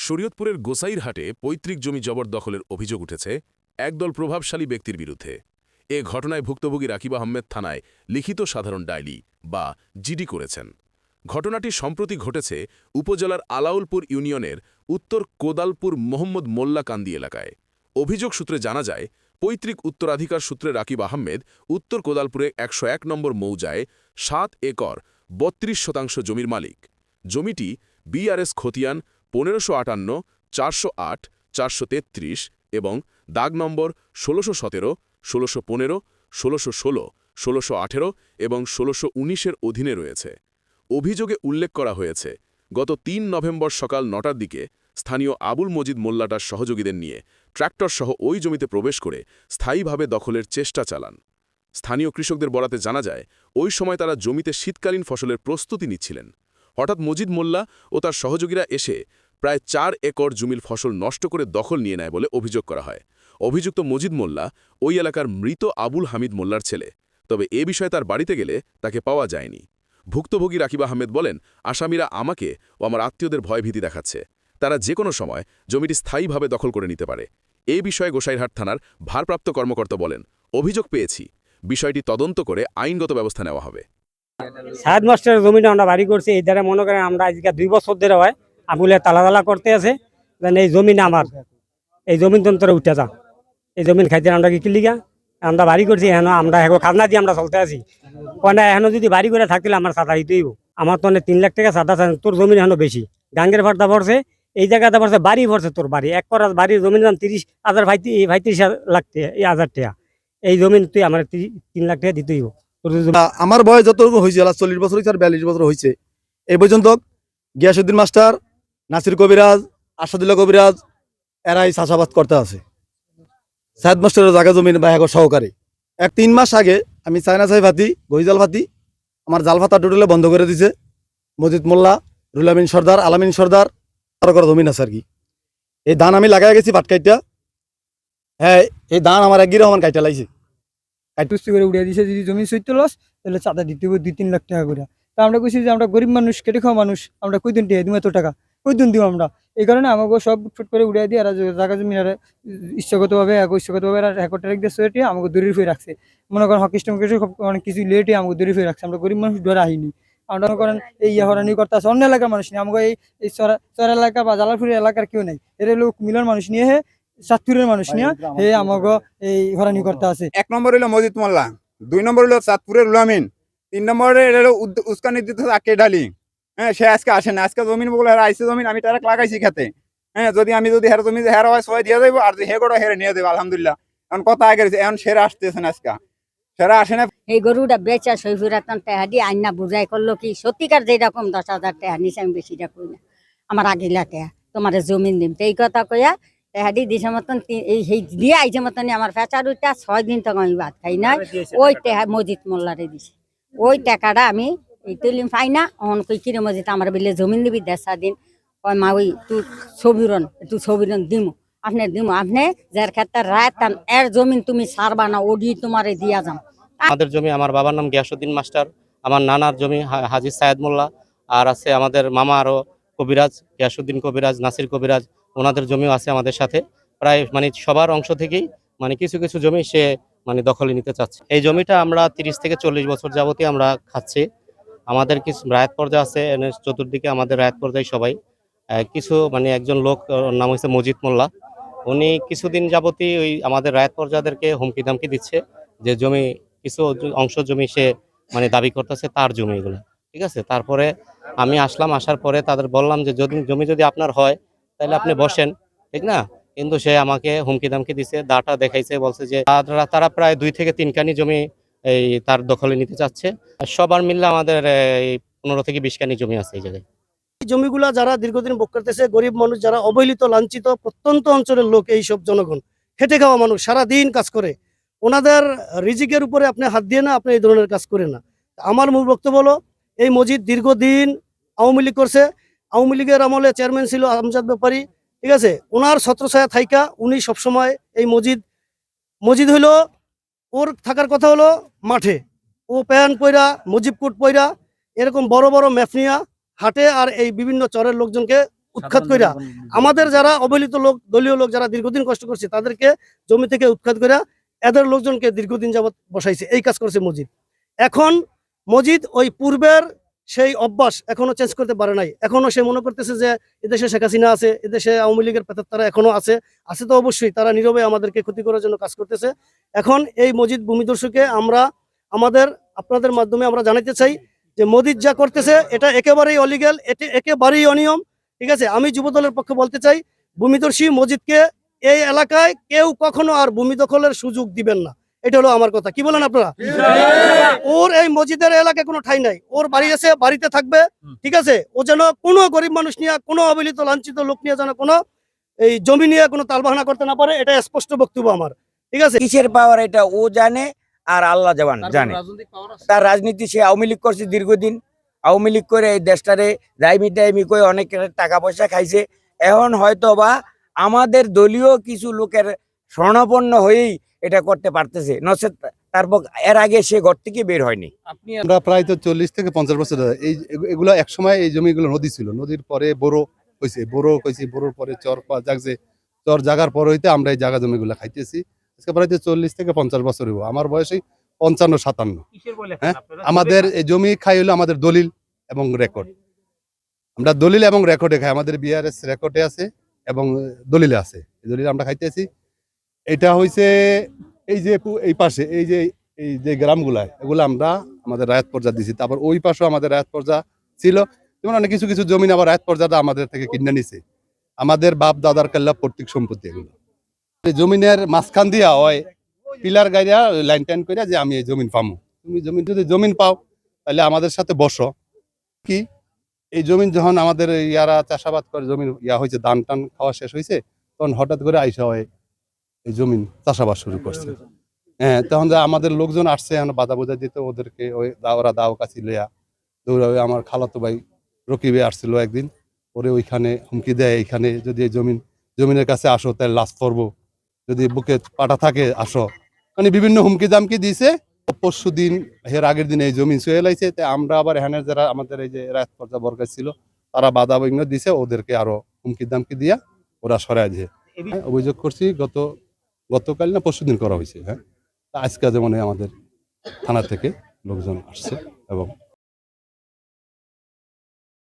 শরীয়তপুরের গোসাইরহাটে পৈতৃক জমি জবরদখলের অভিযোগ উঠেছে একদল প্রভাবশালী ব্যক্তির বিরুদ্ধে। এ ঘটনায় ভুক্তভোগী রাকিব আহমেদ থানায় লিখিত সাধারণ ডায়েরি বা জিডি করেছেন। ঘটনাটি সম্প্রতি ঘটেছে উপজেলার আলাউলপুর ইউনিয়নের উত্তর কোদালপুর মোহাম্মদ মোল্লা কান্দি এলাকায়। অভিযোগ সূত্রে জানা যায়, পৈতৃক উত্তরাধিকার সূত্রে রাকিব আহমেদ উত্তর কোদালপুরে ১০১ নম্বর মৌজায় ৭ একর ৩২% জমির মালিক। জমিটি বিআরএস খতিয়ান ১৫৫৮, ৪০৮, ৪৩৩ এবং দাগ নম্বর ১৬১৭, ১৬১৫, ১৬১৬, ১৬১৮ এবং ১৬১৯-এর অধীনে রয়েছে। অভিযোগে উল্লেখ করা হয়েছে, গত ৩ নভেম্বর সকাল ৯টার দিকে স্থানীয় আবুল মজিদ মোল্লাটার সহযোগীদের নিয়ে ট্র্যাক্টরসহ ওই জমিতে প্রবেশ করে স্থায়ীভাবে দখলের চেষ্টা চালান। স্থানীয় কৃষকদের বরাতে জানা যায়, ওই সময় তারা জমিতে শীতকালীন ফসলের প্রস্তুতি নিচ্ছিলেন। হঠাৎ মজিদ মোল্লা ও তার সহযোগীরা এসে প্রায় ৪ একর জমির ফসল নষ্ট করে দখল নিয়ে নেয় বলে অভিযোগ করা হয়। অভিযুক্ত মজিদ মোল্লা ওই এলাকার মৃত আবুল হামিদ মোল্লার ছেলে, তবে এ বিষয়ে তার বাড়িতে গেলে তাকে পাওয়া যায়নি। ভুক্তভোগী রাকিব আহমেদ বলেন, আসামিরা আমাকে ও আমার আত্মীয়দের ভয়ভীতি দেখাচ্ছে। তারা যে কোনো সময় জমিটি স্থায়ীভাবে দখল করে নিতে পারে। এই বিষয়ে গোসাইরহাট থানার ভারপ্রাপ্ত কর্মকর্তা বলেন, অভিযোগ পেয়েছি, বিষয়টি তদন্ত করে আইনগত ব্যবস্থা নেওয়া হবে। সাত মাস্টারের জমিটা আমরা বাড়ি করছি, এই দ্বারা মনে করেন আমরা আজকে 2 বছর ধরে হয় আবুলে তালা করতে আছে। এই জমিন আমার, এই জমিন তন্ত্রে উঠে যা, এই জমিন খাইতে আমরা কি লিগা আমরা বাড়ি করছি। এখন আমরা এখন খাজনা দিয়ে আমরা চলতে আছি। না এখন যদি বাড়ি করে থাকলে আমার সাদা দিতেইব। আমার তো 3 লাখ টাকা সাদা, তোর জমিন এখনো বেশি গাঙ্গের ফার্দা পড়ছে, এই জায়গাতে পড়ছে বাড়ি পড়ছে তোর বাড়ি। 1 করার বাড়ির জমির দাম 30,000, 35 লাখ টাকা, এই 1000 টাকা। এই জমিন তুই আমার 3 লাখ টাকা দিতেইব। আমার বয়স যতটুকু হয়েছে 40 বছর হয়েছে আর 42 বছর হয়েছে। এই পর্যন্ত গিয়াসউদ্দিন মাস্টার, নাসির কবিরাজ, আসাদুল্লাহ কবিরাজ এরাই চাষাবাদ করতে আছে। সাইদ মাস্টারের জায়গা জমিন বা এক সহকারী। 3 মাস আগে আমি চায়না চাই ভাতি, গহিজাল ভাতি, আমার জাল ভাতা টোটালে বন্ধ করে দিছে মজিদ মোল্লা, রুল আমিন সর্দার, আলামিন সর্দার করা জমিন আছে আর কি। এই ধান আমি লাগাই গেছি পাটকাইটা। হ্যাঁ, এই ধান আমার 1 রহমান কাইটা লাইছে। তুষ্টি করে উড়িয়ে দিছে। যদি জমি সইতে লস তাহলে চাঁদা দিতে হবে 2-3 লাখ টাকা করে। তা আমরা কইছি যে আমরা গরিব মানুষ, কেটে খাওয়া মানুষ, আমরা কইদিন টিয়া দিব এত টাকা, কইদিন দিব আমরা। এই কারণে আমাকে সব ফুট করে উড়িয়ে দিয়ে আর জায়গা জমি আর ইচ্ছাগতভাবে দিয়ে আমাকে দূরে ফিরে রাখছে। মনে করেন হকিস্টম কিছু অনেক কিছু লেটে আমাকে দূরে ফিরে রাখছে। আমরা গরিব মানুষ ডরে আহিনি। আমরা মনে করেন এই হরানি করতে আছে অন্য এলাকার মানুষ নিয়ে, আমাকে এই চর এলাকা বা জালালপুরের এলাকার কেউ নাই। এর লোক মিলন মানুষ নিয়ে চাঁদপুরের মানুষ নিয়ে আমাকে এই হরানি করতে আছে। 1 নম্বর হলো মজিদ মোল্লা, 2 নম্বর হলো চাঁদপুরের রুলামিন, 3 নম্বরে হলো উস্কানি দিতে আকে ডালি। হ্যাঁ, সে আজকে আসে না। আজকে জমিন বলে হেরা আইসে জমিন আমি তারা লাগাইছি খেতে। হ্যাঁ, যদি হেরা জমি হেরা হয় সবাই দিয়ে যাবো, আর হে গড় হেরে নিয়ে দেবো। আলহামদুলিল্লাহ এখন কথা আগে এখন সেরা আসতেছে না, আজকে সেরা আসে না। এই গরুটা বেচা সৈফুরাতন টেহা দিয়ে আইনা বুঝাই করলো কি সত্যিকার যেরকম 10,000 টাকা নিচে আমি বেশিটা কই না, আমার আগিলা টেহা তোমার জমিন দিম। এই কথা কইয়া টেহাদি দিছে মতন এই দিয়ে আইছে মতন আমার ফেচার উঠা 6 দিন তখন আমি ভাত খাই নাই। ওই টেহা মজিদ মোল্লারে দিছে। ওই টাকাটা আমি এই তুলিম পাই না। অন কই কিরে মজিদ আমার বিলে জমিন দিবি 10 দিন। কয় মা ওই তুই ছবিরন দিমু, আপনি দিমু, আপনি যার ক্ষেত্রে রায় টান এর জমিন তুমি সারবা না, ওডি তোমারে দিয়া যাম। আমাদের জমি, আমার বাবার নাম গিয়াসউদ্দিন মাস্টার, আমার নানার জমি হাজী সায়েদ মোল্লা, আর আছে আমাদের মামা আরো কবিরাজ, গিয়াসউদ্দিন কবিরাজ, নাসির কবিরাজ, ওনাদের জমিও আছে আমাদের সাথে। প্রায় সবার অংশ থেকেই কিছু কিছু জমি সে দখলে নিতে চাচ্ছে। এই জমিটা আমরা 30 থেকে 40 বছর যাবতই আমরা খাচ্ছি। আমাদের কিছু রায়ত পর্যায়ে আছে, চতুর্দিকে আমাদের রায়ত পর্যায়ে সবাই কিছু একজন লোক নাম হচ্ছে মজিদ মোল্লা, উনি কিছুদিন যাবতই ওই আমাদের রায়ত পর্যাদেরকে হুমকি ধামকি দিচ্ছে যে জমি কিছু অংশ জমি সে দাবি করতেছে তার জমি এগুলো, ঠিক আছে। তারপরে আমি আসলাম, আসার পরে তাদের বললাম যে জমি যদি আপনার হয় তাহলে আপনি বসেন, ঠিক না। কিন্তু সে আমাকে হুমকি ধামকি দিছে, দাটা দেখাইছে, বলছে যে তারা প্রায় 2 থেকে 3 কানি জমি এই তার দখলে নিতে চাচ্ছে। সবার মিললে আমাদের এই 15 থেকে 20 কানি জমি আছে এই জায়গায়। জমিগুলা যারা দীর্ঘদিন ভোগ করতেছে, গরিব মানুষ যারা অবহেলিত লাঞ্ছিত প্রত্যন্ত অঞ্চলের লোক, এই সব জনগণ খেটে খাওয়া মানুষ, সারাদিন কাজ করে, ওনাদের রিজিকের উপরে আপনি হাত দিয়ে না, আপনি এই ধরনের কাজ করে না। আমার মূল বক্তব্য হলো, এই মসজিদ দীর্ঘদিন আওয়ামী লীগ করছে। আওয়ামী লীগের আমলে চেয়ারম্যান ছিল আমজাদ ব্যাপারী, ঠিক আছে। ওনার ছত্রছায়া থাইকা উনি সবসময় এই মসজিদ হইলো ওর থাকার কথা হলো মাঠে, ও প্যান পয়রা মুজিবকুট পয়রা এরকম বড় বড় ম্যাফনিয়া হাটে আর এই বিভিন্ন চরের লোকজনকে উৎখাত কইরা আমাদের যারা অবহেলিত লোক, দলীয় লোক যারা দীর্ঘদিন কষ্ট করছে তাদেরকে জমি থেকে উৎখাত কইরা এদের লোকজনকে দীর্ঘদিন যাবত বসাইছে। এই কাজ করছে মজিদ। এখন মজিদ ওই পূর্বের সেই অভ্যাস এখনো চেঞ্জ করতে পারে নাই। এখনো সে মনে করতেছে যে এদেশে শেখ হাসিনা আছে, এদেশে আওয়ামী লীগের প্রেতাত্মারা এখনো আছে তো অবশ্যই, তারা নীরবে আমাদেরকে ক্ষতি করার জন্য কাজ করতেছে। এখন এই মজিদ ভূমিদস্যুকে আমরা আপনাদের মাধ্যমে আমরা জানাতে চাই যে মজিদ যা করতেছে এটা একেবারেই অলিগ্যাল, এটা একেবারেই অনিয়ম। ঠিক আছে, আমি যুবদলের পক্ষে বলতে চাই ভূমিদস্যু মজিদকে এই এলাকায় কেউ কখনো আর ভূমি দখলের সুযোগ দিবেন না। এটা হলো আমার কথা। কি বলেন আপনারা? ওর এই মসজিদের এলাকায় কোনো ঠাই নাই, ওর বাড়ি আছে, বাড়িতে থাকবে। ঠিক আছে, ও যেন কোনো গরিব মানুষ নিয়ে, কোনো অবহেলিত লাঞ্ছিত লোক নিয়ে যেন কোনো এই জমি নিয়ে কোনো তালবাহানা করতে না পারে, এটা স্পষ্ট বক্তব্য আমার। ঠিক আছে, কিসের পাওয়ার এটা ও জানে আর আল্লাহ জানে। তার রাজনীতি সে আওয়ামী লীগ করছে দীর্ঘদিন, আওয়ামী লীগ করে এই দেশটারে রাইমি করে অনেক টাকা পয়সা খাইছে। এখন হয়তো বা আমাদের দলীয় কিছু লোকের স্বর্ণাপন্ন হয়েই এটা করতে পারতেছে, নচেত তারপর এর আগে সে ঘর থেকে বের হয়নি। আমরা প্রায় তো 40 থেকে 50 বছর এগুলো এক সময় এই জমিগুলো নদী ছিল, নদীর পরে বড় হয়েছে, বড়োর পরে চর জাগছে, চর জাগার পর হইতে আমরা এই জায়গা জমিগুলো খাইতেছি। আজকে প্রায় 40 থেকে 50 বছর হইব। আমার বয়স 55-57। হ্যাঁ, আমাদের এই জমি খাই হলো আমাদের দলিল এবং রেকর্ড। আমরা দলিল এবং রেকর্ডে খাই, আমাদের বিআরএস রেকর্ডে আছে এবং দলিলে আছে। এই দলিল আমরা খাইতেছি। এটা হইছে এই পাশে এই যে গ্রামগুলা, এগুলো আমরা আমাদের রায়ত পর্যা দিছি। তারপর ওই পাশেও আমাদের রায়ত পর্যা ছিল, যেমন অনেক কিছু জমিন আবার রায়ত পর্যাটা আমাদের থেকে কিনে নিছে। আমাদের বাপ দাদার কাল্লা পৈতৃক সম্পত্তি এগুলো। জমিনের মাঝখান দিয়া হয় পিলার গাইয়া লাইন টাইন করিয়া যে আমি এই জমিন পামো। তুমি যদি জমিন পাও তাহলে আমাদের সাথে বসো। কি এই জমিন যখন আমাদের ইয়ারা চাষাবাদ করে জমিন হয়েছে, ধান টান খাওয়া শেষ হয়েছে, তখন হঠাৎ করে আইসা হয় এই জমিন চাষাবাদ শুরু করছে। হ্যাঁ, তখন আমাদের লোকজন আসছে, বাধা বোঝা দিতে ওদেরকে ওরা দাও কাছি লইয়া দৌড়া। আমার খালাতো ভাই রকিবে আসছিল একদিন, পরে ওইখানে হুমকি দেয়, এইখানে যদি এই জমিনের কাছে আসো তাহলে লাশ করবো, যদি বুকে পাটা থাকে আসো, মানে বিভিন্ন হুমকি দামকি দিয়েছে। পরশু দিন এর আগের দিন এই জমি ছুঁয়ে লাইছে। তাই আমরা আবার এখানে যারা আমাদের এই যে রায়ত পর্যা বর্গা ছিল তারা বাধা বিঘ্ন দিছে, ওদেরকে আরো হুমকি দামকি দিয়া ওরা সরাই দিয়ে অভিযোগ করছি। গতকাল না পরশু দিন করা হয়েছে। হ্যাঁ, আজকে যেমন আমাদের থানা থেকে লোকজন আসছে এবং